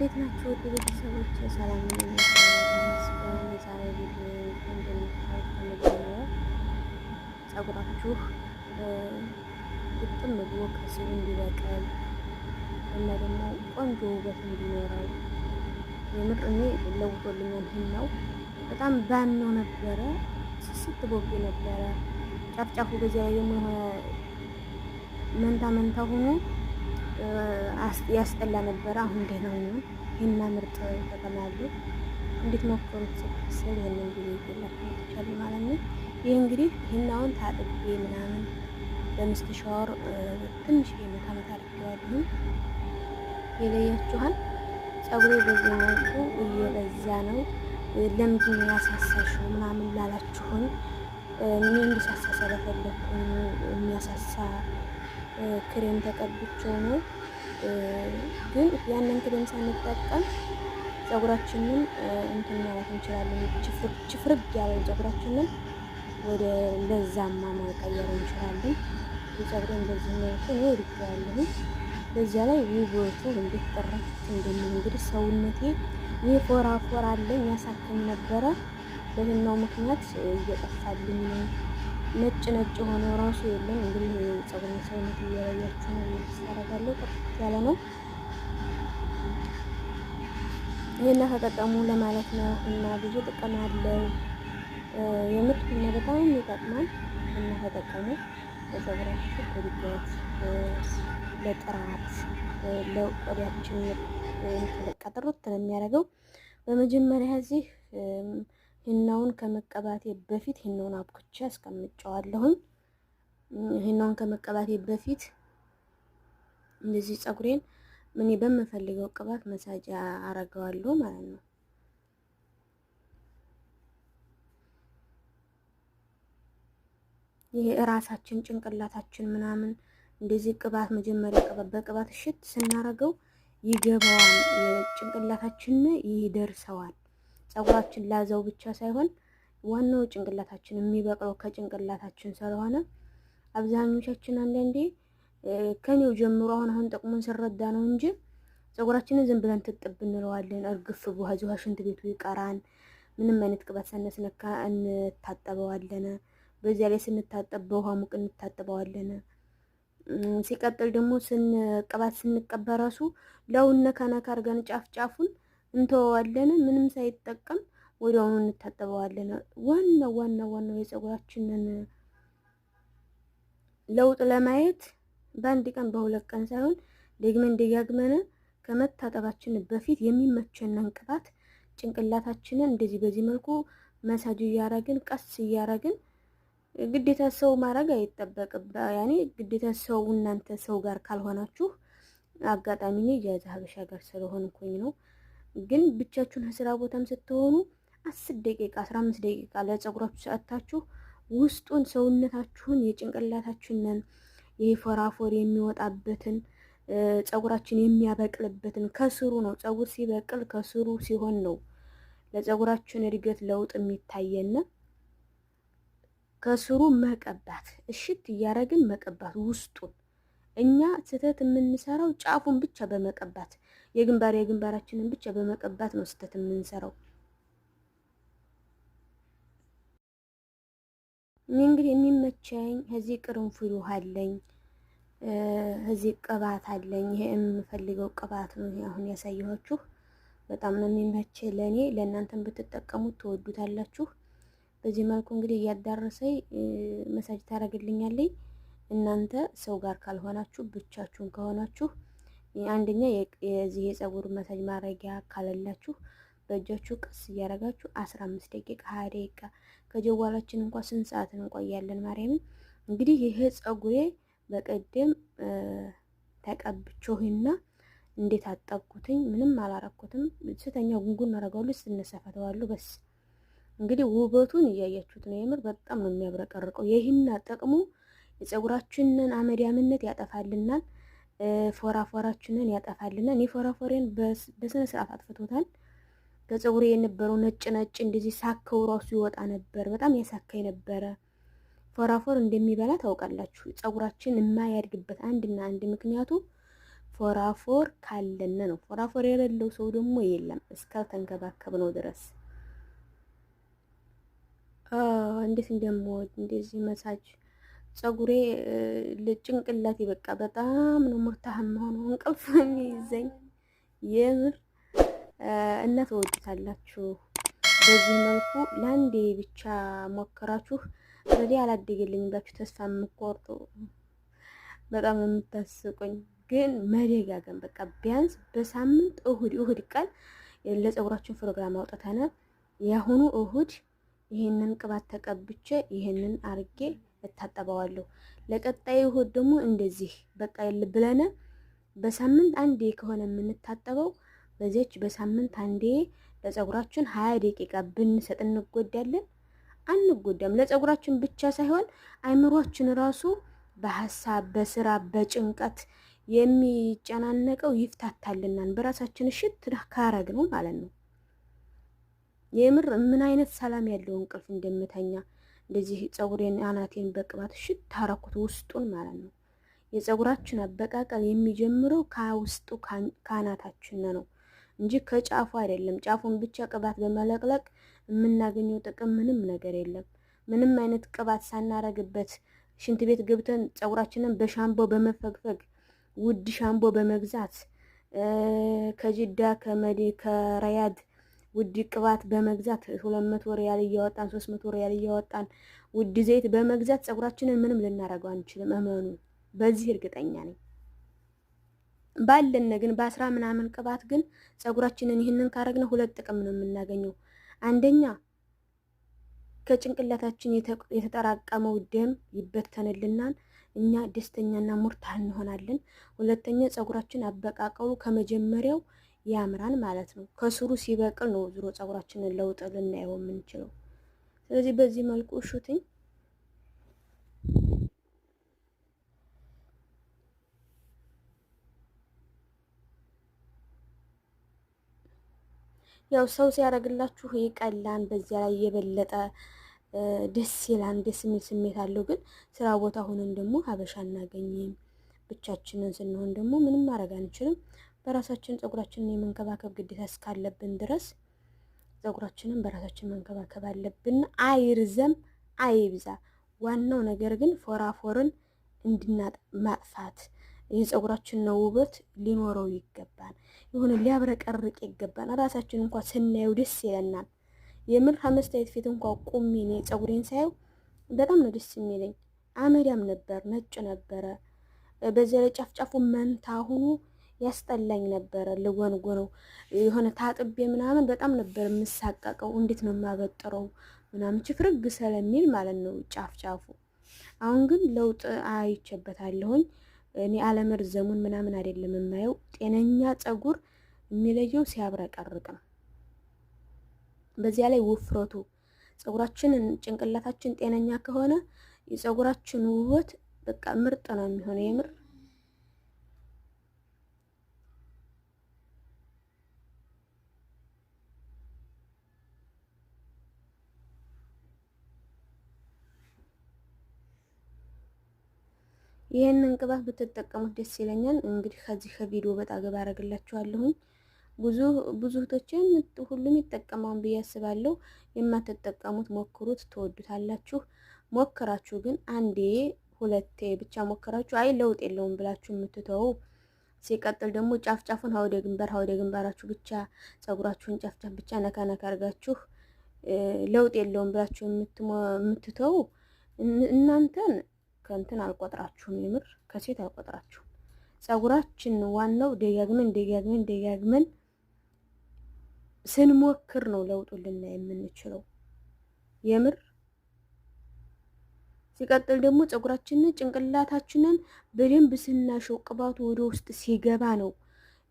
እንዴት ናችሁ ውድ ቤተሰቦች? ሰላም ነኝ። የዛሬ ቪዲዮ እንደምታዩት ከመጀመሪያው ፀጉራችሁ ግጥም ብሎ ከስሩ እንዲበቅል እና ደግሞ ቆንጆ ውበት እንዲኖረው የምር እኔ ለውጦልኛል። ነው በጣም ባነው ነበረ፣ ስስት ቦጌ ነበረ ጫፍጫፉ። በዚያ ላይ ደግሞ የሆነ መንታ መንታ ሆኖ ያስጠላ ነበረ። አሁን ደህና ነው። ይሄና ምርጥ ተቀማሉ እንዴት ሞክሩት ስል ይሄንን ቪዲዮ ይላችሁ ተቻለ ማለት ነው። ይሄ እንግዲህ ይሄናውን ታጥቤ ምናምን በምስት ሻወር ትንሽ የመታ መታ አድርጌዋለሁ። ይለያችኋል። ፀጉሬ በዚህ መልኩ እየበዛ ነው። ለምንድን ነው ያሳሳሽው ምናምን ላላችሁን እኔ እንዲሳሳ ስለፈለኩኝ የሚያሳሳ ክሬም ተቀብቼው ነው። ግን ያንን ክሬም ሳንጠቀም ፀጉራችንን እንትን ማለት እንችላለን። ችፍርግ ያለው ፀጉራችንን ወደ ለዛማ መቀየር እንችላለን። የፀጉሬን በዚህ መልኩ ነው ወድጄዋለሁ። በዚያ ላይ ውበቱ እንዴት ጥራት እንደምን እንግዲህ ሰውነቴ ይፎራፎር አለኝ ያሳከኝ ነበረ። በህናው ምክንያት እየጠፋልኝ ነው። ነጭ ነጭ ሆኖ ራሱ የለም። እንግዲህ ፀጉር ሰውነት እያያችሁ ነው። እየተሰራጋለሁ ጥርት ያለ ነው። ይሄን ተጠቀሙ ለማለት ነው። እና ብዙ ጥቅም አለው የምር እና በጣም ይጠቅማል። እና ተጠቀሙ። ለፀጉራችሁ እድገት፣ ለጥራት፣ ለቆዳችን ጥርት ነው የሚያደርገው። በመጀመሪያ እዚህ ሂናውን ከመቀባቴ በፊት ሂናውን አብኩቼ አስቀምጨዋለሁኝ። ሂናውን ከመቀባቴ በፊት እንደዚህ ፀጉሬን ምን በምፈልገው ቅባት መሳጅ አረገዋለሁ ማለት ነው። ይሄ እራሳችን ጭንቅላታችን ምናምን እንደዚህ ቅባት መጀመሪያ በቅባት እሽት ስናረገው ይገባዋል። ጭንቅላታችን ይደርሰዋል። ፀጉራችን ላዛው ብቻ ሳይሆን ዋናው ጭንቅላታችን የሚበቅለው ከጭንቅላታችን ስለሆነ አብዛኞቻችን አንዳንዴ ከኔው ጀምሮ አሁን ጥቅሙን ስረዳ ነው እንጂ ፀጉራችንን ዝም ብለን ትጥብ እንለዋለን። እርግፍ በኋላ ሽንት ቤቱ ይቀራን። ምንም አይነት ቅባት ሳነስነካ እንታጠበዋለን። በዚያ ላይ ስንታጠብ በውሃ ሙቅ እንታጠበዋለን። ሲቀጥል ደግሞ ቅባት ስንቀባ ራሱ ለውን ነካ ነካ አድርገን ጫፍ ጫፉን እንተወዋለን። ምንም ሳይጠቀም ወዲያውኑ እንታጠበዋለን። ዋናው የፀጉራችንን ለውጥ ለማየት በአንድ ቀን በሁለት ቀን ሳይሆን ደግመን ደጋግመን ከመታጠባችን በፊት የሚመቸንን ቅባት ጭንቅላታችንን እንደዚህ በዚህ መልኩ መሳጅ እያረግን ቀስ እያረግን ግዴታ ሰው ማድረግ አይጠበቅባ። ያኔ ግዴታ ሰው እናንተ ሰው ጋር ካልሆናችሁ አጋጣሚ ነው የዛ ሀበሻ ጋር ስለሆንኩኝ ነው። ግን ብቻችሁን ስራ ቦታም ስትሆኑ 10 ደቂቃ 15 ደቂቃ ለፀጉራችሁ ሰዓታችሁ ውስጡን ሰውነታችሁን የጭንቅላታችንን ይሄ ፎራፎር የሚወጣበትን ፀጉራችን የሚያበቅልበትን ከስሩ ነው። ፀጉር ሲበቅል ከስሩ ሲሆን ነው ለፀጉራችን እድገት ለውጥ የሚታየን። ከስሩ መቀባት እሽት እያረግን መቀባት ውስጡን። እኛ ስህተት የምንሰራው ጫፉን ብቻ በመቀባት የግንባራችንን ብቻ በመቀባት ነው ስህተት የምንሰራው። እንግዲህ የሚመቸኝ እዚህ ቅርንፉድ ውሃ አለኝ፣ እዚህ ቅባት አለኝ። ይሄ የምፈልገው ቅባት ነው። አሁን ያሳየኋችሁ በጣም ነው የሚመቸኝ ለኔ። ለእናንተም ብትጠቀሙት ትወዱታላችሁ። በዚህ መልኩ እንግዲህ እያዳረሰኝ መሳጅ ታደርግልኛለኝ። እናንተ ሰው ጋር ካልሆናችሁ ብቻችሁን ከሆናችሁ አንደኛ የዚህ የፀጉር መሳጅ ማድረጊያ ካለላችሁ በእጃችሁ ቀስ እያረጋችሁ 15 ደቂቃ 20 ደቂቃ ከጀዋላችን እንኳን ስንት ሰዓት እንቆያለን። ማርያምን እንግዲህ ይሄ ፀጉሬ በቀደም ተቀብቾህና እንዴት አጠብኩትኝ። ምንም አላረኩትም። ስተኛ ጉንጉን አረጋለሁ፣ ስነሳ ፈተዋለሁ። በስ እንግዲህ ውበቱን እያያችሁት ነው። የምር በጣም ነው የሚያብረቀርቀው። ይሄና ጥቅሙ የፀጉራችንን አመዳምነት ያጠፋልናል፣ ፎራፎራችንን ያጠፋልናል። እኔ ፎራፎሬን በስነ ስርዓት አጥፍቶታል። ከፀጉሬ የነበረው ነጭ እንደዚህ ሳከው ራሱ ይወጣ ነበር። በጣም ያሳካይ ነበረ። ፎራፎር እንደሚበላ ታውቃላችሁ። ፀጉራችን የማያድግበት አንድና አንድ ምክንያቱ ፎራፎር ካለን ነው። ፎራፎር የሌለው ሰው ደግሞ የለም እስካልተንከባከብነው ድረስ። እንዴት እንደምወድ እንደዚህ መሳጅ ፀጉሬ ለጭንቅላቴ በቃ በጣም ነው ሙርታህም ሆኖ እንቅልፍ የሚይዘኝ የምር እና ተወዱታላችሁ። በዚህ መልኩ ለአንዴ ብቻ ሞከራችሁ ወዲያ አላደገልኝ ብላችሁ ተስፋ የምትቆርጡ በጣም የምታስቁኝ፣ ግን መደጋገም በቃ ቢያንስ በሳምንት እሁድ ቀን ለፀጉራችን ፕሮግራም አውጥተናል። ያሁኑ እሁድ ይሄንን ቅባት ተቀብቼ ይሄንን አርጌ እታጠበዋለሁ። ለቀጣይ እሁድ ደግሞ እንደዚህ በቃ ብለነ በሳምንት አንዴ ከሆነ የምንታጠበው በዚች በሳምንት አንዴ ለፀጉራችን 20 ደቂቃ ብንሰጥ እንጎዳለን? አንጎዳም። ለፀጉራችን ብቻ ሳይሆን አይምሯችን ራሱ በሀሳብ በስራ በጭንቀት የሚጨናነቀው ይፍታታልናል። በራሳችን እሽት ካረግ ነው ማለት ነው። የምር ምን አይነት ሰላም ያለው እንቅልፍ እንደምተኛ እንደዚህ ፀጉሬን አናቴን በቅባት እሽት ታረኩት ውስጡን ማለት ነው። የፀጉራችን አበቃቀል የሚጀምረው ከውስጡ ካናታችን ነው እንጂ ከጫፉ አይደለም። ጫፉን ብቻ ቅባት በመለቅለቅ የምናገኘው ጥቅም ምንም ነገር የለም። ምንም አይነት ቅባት ሳናረግበት ሽንት ቤት ገብተን ፀጉራችንን በሻምቦ በመፈግፈግ ውድ ሻምቦ በመግዛት ከጅዳ ከረያድ ውድ ቅባት በመግዛት 200 ሪያል እያወጣን 300 ሪያል እያወጣን ውድ ዘይት በመግዛት ፀጉራችንን ምንም ልናረገው አንችልም። እመኑ፣ በዚህ እርግጠኛ ነኝ። ባለን ግን በ10 ምናምን ቅባት ግን ፀጉራችንን ይህንን ካረግነው ሁለት ጥቅም ነው የምናገኘው። አንደኛ ከጭንቅላታችን የተጠራቀመው ደም ይበተንልናል፣ እኛ ደስተኛና ሙርታህ እንሆናለን። ሁለተኛ ፀጉራችን አበቃቀሉ ከመጀመሪያው ያምራል ማለት ነው። ከስሩ ሲበቅል ነው ዙሮ ፀጉራችንን ለውጥ ልናየው የምንችለው። ስለዚህ በዚህ መልኩ እሹትኝ። ያው ሰው ሲያደርግላችሁ ይቀላን፣ በዚያ ላይ የበለጠ ደስ ይላል፣ ደስ የሚል ስሜት አለው። ግን ስራ ቦታ ሆነን ደግሞ ሀበሻ እናገኝም። ብቻችንን ስንሆን ደግሞ ምንም ማድረግ አንችልም። በራሳችን ፀጉራችንን የመንከባከብ ግዴታ እስካለብን ድረስ ፀጉራችንን በራሳችን መንከባከብ አለብን። አይርዘም አይብዛ፣ ዋናው ነገር ግን ፎራፎርን ማጥፋት የፀጉራችን ነው ውበት ሊኖረው ይገባል። የሆነ ሊያብረቀርቅ ይገባል። ራሳችን እንኳን ስናየው ደስ ይለናል። የምር ከመስታየት ፊት እንኳን ቁሚ እኔ ፀጉሬን ሳየው በጣም ነው ደስ የሚለኝ። አመዳም ነበር፣ ነጭ ነበረ። በዚያ ላይ ጫፍጫፉ መንታ ሆኖ ያስጠላኝ ነበረ። ልጎንጎነው የሆነ ታጥቤ ምናምን በጣም ነበር የምሳቀቀው። እንዴት ነው የማበጥረው ምናምን ችፍርግ ስለሚል ማለት ነው ጫፍጫፉ። አሁን ግን ለውጥ አይቼበታለሁኝ። እኔ አለመርዘሙን ምናምን አይደለም የማየው። ጤነኛ ፀጉር የሚለየው ሲያብረቀርቅ ነው። በዚያ ላይ ውፍረቱ ፀጉራችን ጭንቅላታችን ጤነኛ ከሆነ የፀጉራችን ውበት በቃ ምርጥ ነው የሚሆነው የምር። ይሄንን ቅባት ብትጠቀሙት ደስ ይለኛል። እንግዲህ ከዚህ ከቪዲዮ በጣም ገባ አደርግላችኋለሁኝ። ብዙ እህቶችን ሁሉም ይጠቀማውን ብዬ አስባለሁ። የማትጠቀሙት ሞክሩት፣ ትወዱታላችሁ። ሞክራችሁ ግን አንዴ ሁለቴ ብቻ ሞክራችሁ አይ ለውጥ የለውም ብላችሁ የምትተው፣ ሲቀጥል ደግሞ ጫፍጫፉን ሀውደ ግንባራችሁ ብቻ ፀጉራችሁን ጫፍጫፍ ብቻ ነካ ነካ አድርጋችሁ ለውጥ የለውም ብላችሁ የምትተው እናንተን ከእንትን አልቆጥራችሁም። የምር ከሴት አልቆጥራችሁም። ፀጉራችን ዋናው ደጋግመን ስንሞክር ነው ለውጡን ልናይ የምንችለው የምር። ሲቀጥል ደግሞ ፀጉራችንን ጭንቅላታችንን በደንብ ስናሸው ቅባቱ ወደ ውስጥ ሲገባ ነው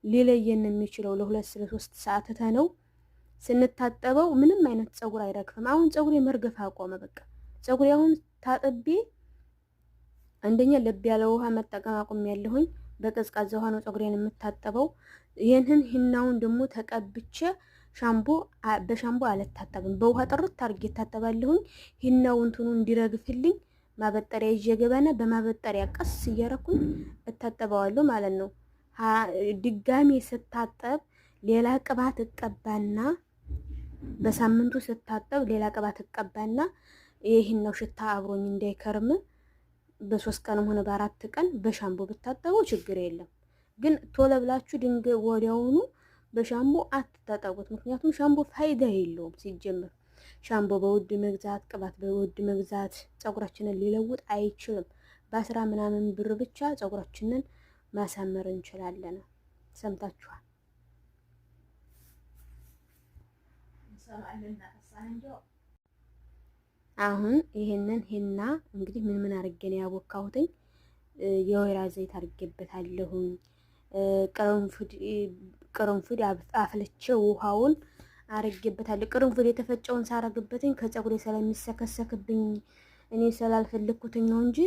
ሊለየን የሚችለው። ለ2-3 ሰዓት ተነው ስንታጠበው ምንም አይነት ፀጉር አይረግፍም። አሁን ፀጉሬ መርገፍ አቆመ። በቃ ፀጉሬ አሁን ታጥቤ አንደኛ ለብ ያለ ውሃ መጠቀም አቁሜያለሁኝ። በቀዝቃዛ ውሃ ነው ፀጉሬን የምታጠበው። ይሄንን ሂናውን ደግሞ ተቀብቼ በሻምቦ አልታጠብም፣ በውሃ ጥርት አድርጌ እታጠባለሁኝ። ሂናው እንትኑ እንዲረግፍልኝ ማበጠሪያ ይዤ ገባና በማበጠሪያ ቀስ እያረኩኝ እታጠበዋለሁ ማለት ነው። ድጋሜ ስታጠብ ሌላ ቅባት እቀባና በሳምንቱ ስታጠብ ሌላ ቅባት እቀባና ይሄን ነው ሽታ አብሮኝ እንዳይከርም በ3 ቀንም ሆነ በ4 ቀን በሻምቦ ብታጠበው ችግር የለም። ግን ቶሎ ብላችሁ ድንገት ወዲያውኑ በሻምቦ አትታጠቡት። ምክንያቱም ሻምቦ ፋይዳ የለውም ሲጀምር። ሻምቦ በውድ መግዛት፣ ቅባት በውድ መግዛት ፀጉራችንን ሊለውጥ አይችልም። በ10 ምናምን ብር ብቻ ፀጉራችንን ማሳመር እንችላለን። ሰምታችኋል። አሁን ይሄንን ሂና እንግዲህ ምን አድርጌ ነው ያቦካሁትኝ? የወይራ ዘይት አድርጌበታለሁኝ። ቅርንፉድ አፍልቼ ውሃውን አድርጌበታለሁ። ቅርንፉድ የተፈጨውን ሳረግበትኝ ከፀጉሬ ስለሚሰከሰክብኝ እኔ ስላልፈለኩትኝ ነው እንጂ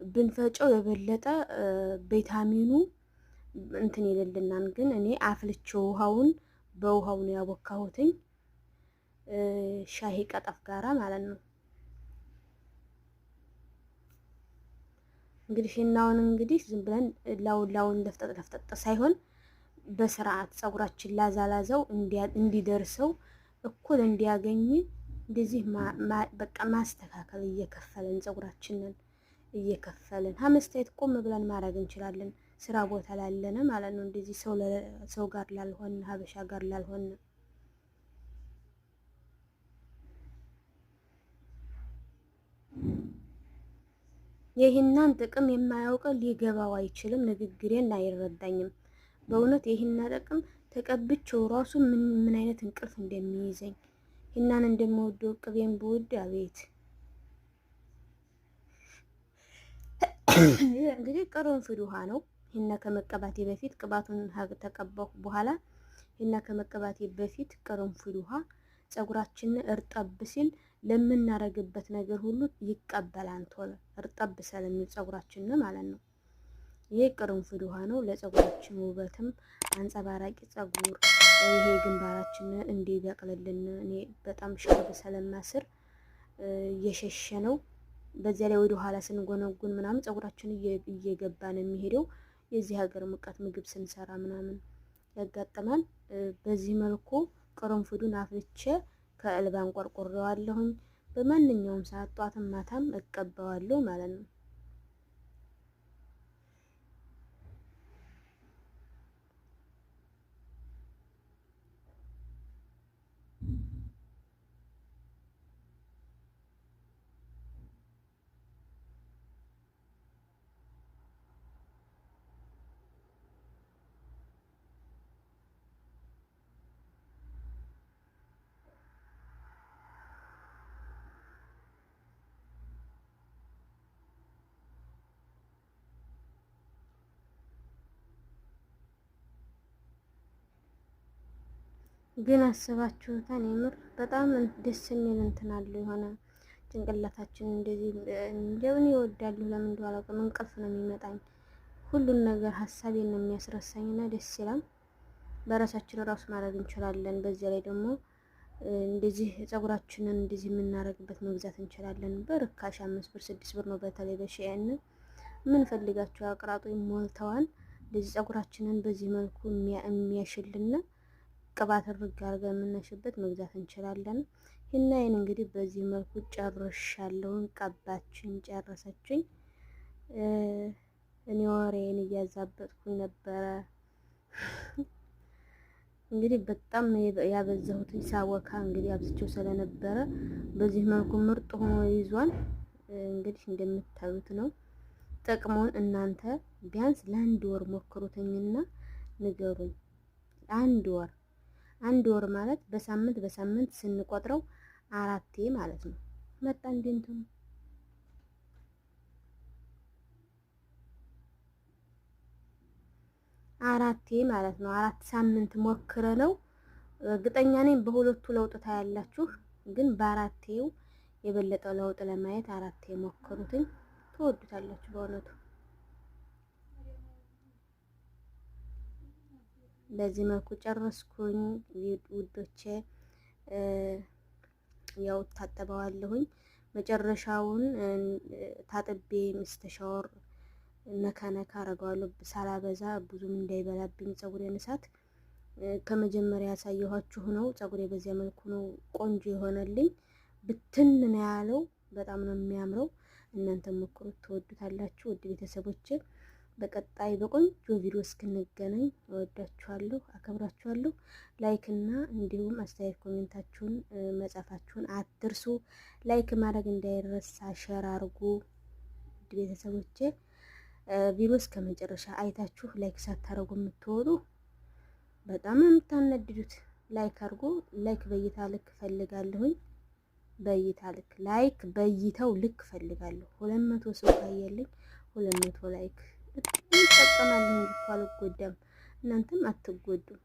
ብንፈጨው የበለጠ ቪታሚኑ እንትን ይልልናል። ግን እኔ አፍልቼ ውሃውን በውሃው ነው ያቦካሁትኝ ሻሂ ቀጠፍ ጋራ ማለት ነው። እንግዲህ ሂናውን እንግዲህ ዝም ብለን ላውን ለፍጠጥ ሳይሆን በስርዓት ፀጉራችን ላዛላዘው እንዲደርሰው እኩል እንዲያገኝ እንደዚህ በቃ ማስተካከል እየከፈለን ፀጉራችንን እየከፈለን ሀመስታየት ቆም ብለን ማድረግ እንችላለን። ስራ ቦታ ላለነ ማለት ነው። እንደዚህ ሰው ጋር ላልሆነ ሀበሻ ጋር ላልሆነ የሂናን ጥቅም የማያውቅ ሊገባው አይችልም። ንግግሬን አይረዳኝም። በእውነት የሂና ጥቅም ተቀብቼው ራሱ ምን አይነት እንቅልፍ እንደሚይዘኝ ሂናን እንደምወደው ቅቤን ብወድ አቤት። እንግዲህ ቅርንፉድ ውሃ ነው። ሂና ከመቀባቴ በፊት ቅባቱን ተቀባሁ በኋላ ሂና ከመቀባቴ በፊት ቅርንፉድ ውሃ ፀጉራችንን እርጠብ ሲል ለምናረግበት ነገር ሁሉ ይቀበላል። ቶሎ እርጠብ ስለሚል ፀጉራችን ማለት ነው። ይሄ ቅርንፉድ ውሃ ነው። ለፀጉራችን ውበትም አንጸባራቂ ፀጉር ይሄ ግንባራችን እንዲበቅልልን እኔ በጣም ሻርብ ስለማስር እየሸሸ ነው። በዚያ ላይ ወደ ኋላ ስንጎነጉን ምናምን ፀጉራችን እየገባ ነው የሚሄደው። የዚህ ሀገር ሙቀት ምግብ ስንሰራ ምናምን ያጋጥማል። በዚህ መልኩ ቅርንፉዱን አፍልቼ ከእልባን ቆርቆሬዋለሁኝ። በማንኛውም ሰዓት ጧትም ማታም እቀባዋለሁ ማለት ነው። ግን አስባችሁታል? የምር በጣም ደስ የሚል እንትን አለው። የሆነ ጭንቅላታችን እንደዚህ እንደምን ይወዳሉ። ለምን እንደው አላውቅም፣ እንቅልፍ ነው የሚመጣኝ። ሁሉን ነገር ሀሳቤን ነው የሚያስረሳኝና ደስ ይላል። በራሳችን ራሱ ማድረግ እንችላለን። በዚያ ላይ ደግሞ እንደዚህ ፀጉራችንን እንደዚህ የምናረግበት መግዛት እንችላለን። በርካሽ 5 ብር 6 ብር ነው። በተለይ በሺያን ምን ፈልጋቸው አቅራጡ ሞልተዋል። እንደዚህ ፀጉራችንን በዚህ መልኩ የሚያሽልና ቅባት ርግ አድርገን የምናሽበት መግዛት እንችላለን። ሂናዬን እንግዲህ በዚህ መልኩ ጨርሻለሁ። ቀባችኝ፣ ጨረሰችኝ። እኔ ወሬን እያዛበጥኩኝ ነበረ። እንግዲህ በጣም ያበዛሁት ሳወካ እንግዲህ አብዝቼው ስለነበረ በዚህ መልኩ ምርጥ ሆኖ ይዟል። እንግዲህ እንደምታዩት ነው። ጥቅሙን እናንተ ቢያንስ ለአንድ ወር ሞክሩትኝና ንገሩኝ። አንድ ወር ማለት በሳምንት ስንቆጥረው 4 ማለት ነው። መጣ እንደንተም 4 ማለት ነው። 4 ሳምንት ሞክረ ነው። እርግጠኛ ነኝ በሁለቱ ለውጥ ታያላችሁ፣ ግን በ4ቴው የበለጠ ለውጥ ለማየት 4 ሞክሩትኝ፣ ትወዱታላችሁ በእውነቱ። በዚህ መልኩ ጨረስኩኝ ውዶቼ። ያው ታጠበዋለሁኝ። መጨረሻውን ታጥቤ ሚስተሻወር ነካ ነካ አረገዋለሁ ሳላበዛ ብዙም እንዳይበላብኝ ፀጉሬን እሳት። ከመጀመሪያ ያሳየኋችሁ ነው። ፀጉሬ በዚያ መልኩ ነው ቆንጆ የሆነልኝ። ብትን ነው ያለው። በጣም ነው የሚያምረው። እናንተ ሞክሩት፣ ትወዱታላችሁ። ውድ ቤተሰቦቼ በቀጣይ በቆንጆ ቪዲዮ እስክንገናኝ እወዳችኋለሁ፣ አከብራችኋለሁ። ላይክ እና እንዲሁም አስተያየት ኮሜንታችሁን መጻፋችሁን አትርሱ። ላይክ ማድረግ እንዳይረሳ፣ ሼር አድርጉ። ውድ ቤተሰቦቼ ቪዲዮ እስከ መጨረሻ አይታችሁ ላይክ ሳታረጉ የምትወዱ በጣም ነው የምታነድዱት። ላይክ አድርጉ። ላይክ በእይታ ልክ ፈልጋለሁኝ። በእይታ ልክ ላይክ በእይታው ልክ ፈልጋለሁ። 200 ሰው ካየልኝ 200 ላይክ ይጠቀማል እንጂ እኮ አልጎዳም። እናንተም አትጎዱም።